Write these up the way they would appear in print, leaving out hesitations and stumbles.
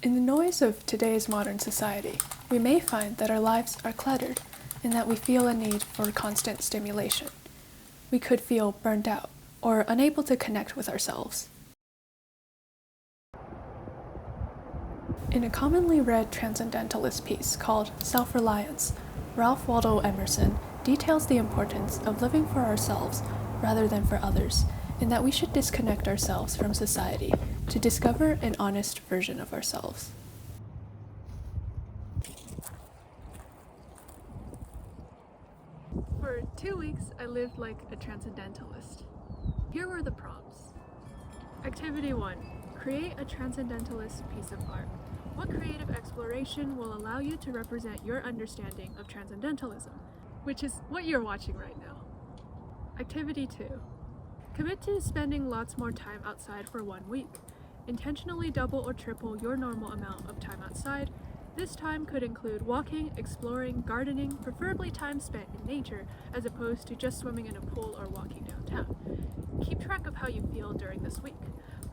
In the noise of today's modern society, we may find that our lives are cluttered and that we feel a need for constant stimulation. We could feel burned out or unable to connect with ourselves. In a commonly read Transcendentalist piece called Self-Reliance, Ralph Waldo Emerson details the importance of living for ourselves rather than for others, and that we should disconnect ourselves from society to discover an honest version of ourselves. For 2 weeks, I lived like a transcendentalist. Here were the prompts. Activity 1. Create a transcendentalist piece of art. What creative exploration will allow you to represent your understanding of transcendentalism, which is what you're watching right now. Activity 2. Commit to spending lots more time outside for 1 week. Intentionally double or triple your normal amount of time outside. This time could include walking, exploring, gardening, preferably time spent in nature as opposed to just swimming in a pool or walking downtown. Keep track of how you feel during this week.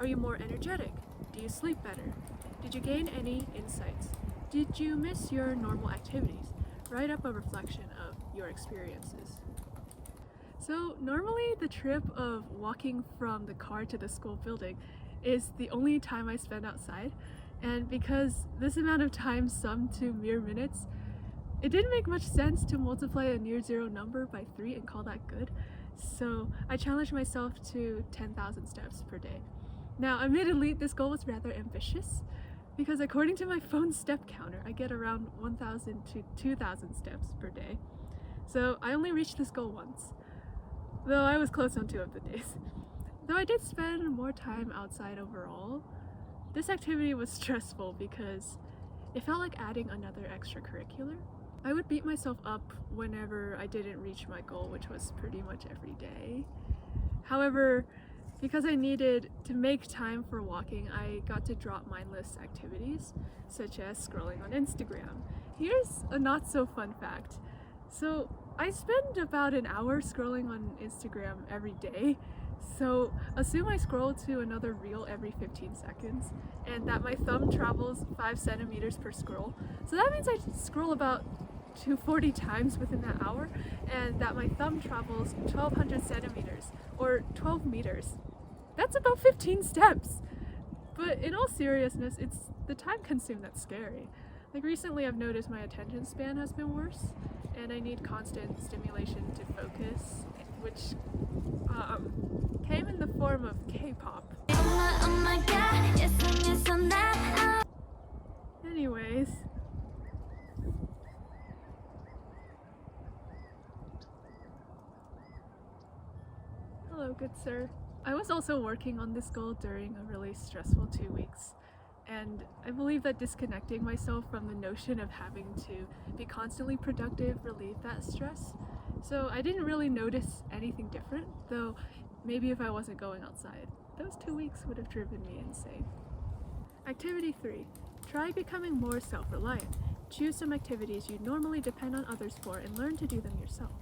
Are you more energetic? Do you sleep better? Did you gain any insights? Did you miss your normal activities? Write up a reflection of your experiences. So normally the trip of walking from the car to the school building is the only time I spend outside, and because this amount of time summed to mere minutes, it didn't make much sense to multiply a near zero number by 3 and call that good, so I challenged myself to 10,000 steps per day. Now admittedly, this goal was rather ambitious, because according to my phone's step counter, I get around 1,000 to 2,000 steps per day, so I only reached this goal once, though I was close on 2 of the days. Though I did spend more time outside overall, this activity was stressful because it felt like adding another extracurricular. I would beat myself up whenever I didn't reach my goal, which was pretty much every day. However, because I needed to make time for walking, I got to drop mindless activities, such as scrolling on Instagram. Here's a not so fun fact. So I spend about an hour scrolling on Instagram every day. So assume I scroll to another reel every 15 seconds and that my thumb travels 5 centimeters per scroll. So that means I scroll about 240 times within that hour, and that my thumb travels 1,200 centimeters or 12 meters. That's about 15 steps. But in all seriousness, it's the time consumed that's scary. Like recently I've noticed my attention span has been worse, and I need constant stimulation to focus, which came in the form of K-pop. Anyways, hello, good sir. I was also working on this goal during a really stressful 2 weeks, and I believe that disconnecting myself from the notion of having to be constantly productive relieved that stress. So I didn't really notice anything different, though maybe if I wasn't going outside, those 2 weeks would have driven me insane. Activity 3. Try becoming more self-reliant. Choose some activities you'd normally depend on others for and learn to do them yourself.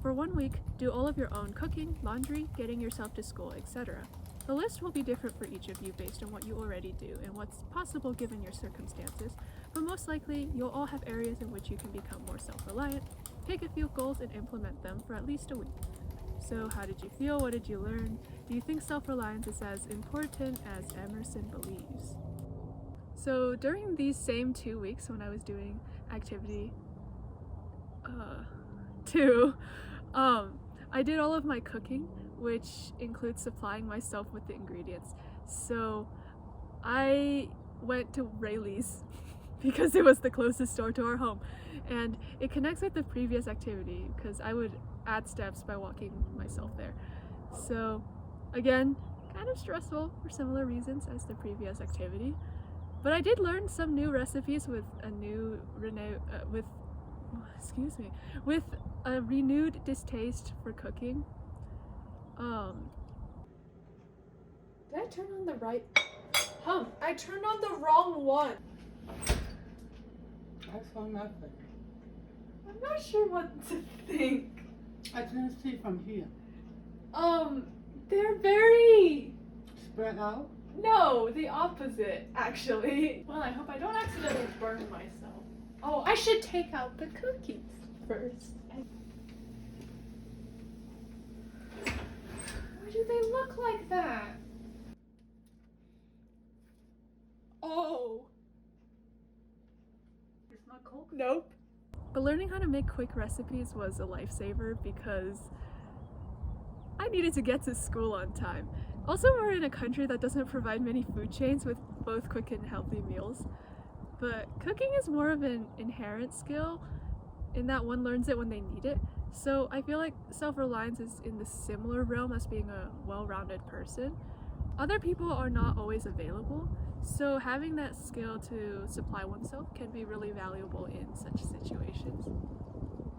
For 1 week, do all of your own cooking, laundry, getting yourself to school, etc. The list will be different for each of you based on what you already do and what's possible given your circumstances, but most likely you'll all have areas in which you can become more self-reliant. Pick a few goals and implement them for at least a week. So how did you feel? What did you learn? Do you think self-reliance is as important as Emerson believes? So during these same 2 weeks when I was doing activity 2, I did all of my cooking, which includes supplying myself with the ingredients. So I went to Rayleigh's because it was the closest store to our home, and it connects with the previous activity because I would add steps by walking myself there. So again, kind of stressful for similar reasons as the previous activity, but I did learn some new recipes with a new with a renewed distaste for cooking. Did I turn on the right? I turned on the wrong one. I saw nothing. I'm not sure what to think. I couldn't see from here. They're very burnt out? No, the opposite, actually. Well, I hope I don't accidentally burn myself. Oh, I should take out the cookies first. Why do they look like that? Oh. It's not cold. Nope. But learning how to make quick recipes was a lifesaver because I needed to get to school on time. Also, we're in a country that doesn't provide many food chains with both quick and healthy meals. But cooking is more of an inherent skill in that one learns it when they need it. So I feel like self-reliance is in the similar realm as being a well-rounded person. Other people are not always available, so having that skill to supply oneself can be really valuable in such situations.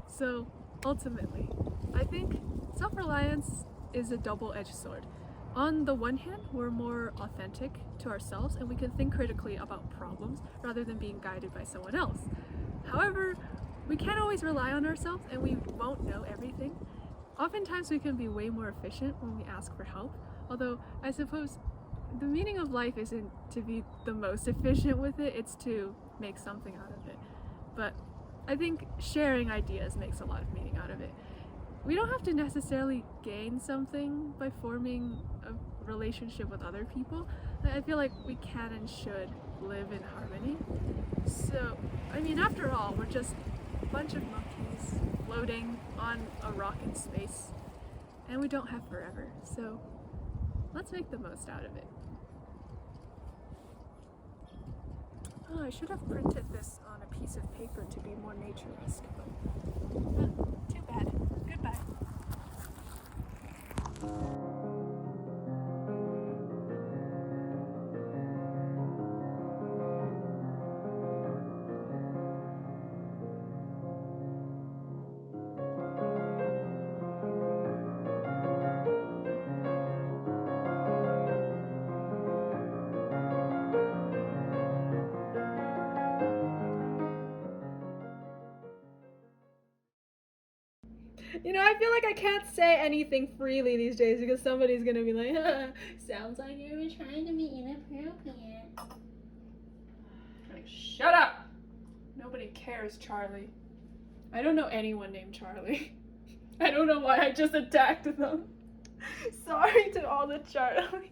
So ultimately, I think self-reliance is a double-edged sword. On the one hand, we're more authentic to ourselves and we can think critically about problems rather than being guided by someone else. However, we can't always rely on ourselves and we won't know everything. Oftentimes we can be way more efficient when we ask for help, although I suppose the meaning of life isn't to be the most efficient with it, it's to make something out of it. But I think sharing ideas makes a lot of meaning out of it. We don't have to necessarily gain something by forming a relationship with other people. I feel like we can and should live in harmony. So, I mean, after all, we're just a bunch of monkeys floating on a rock in space, and we don't have forever, so let's make the most out of it. Oh, I should have printed this on a piece of paper to be more nature-esque, but too bad. Goodbye. You know, I feel like I can't say anything freely these days because somebody's gonna be like, sounds like you were trying to be inappropriate. Like, shut up! Nobody cares, Charlie. I don't know anyone named Charlie. I don't know why I just attacked them. Sorry to all the Charlies.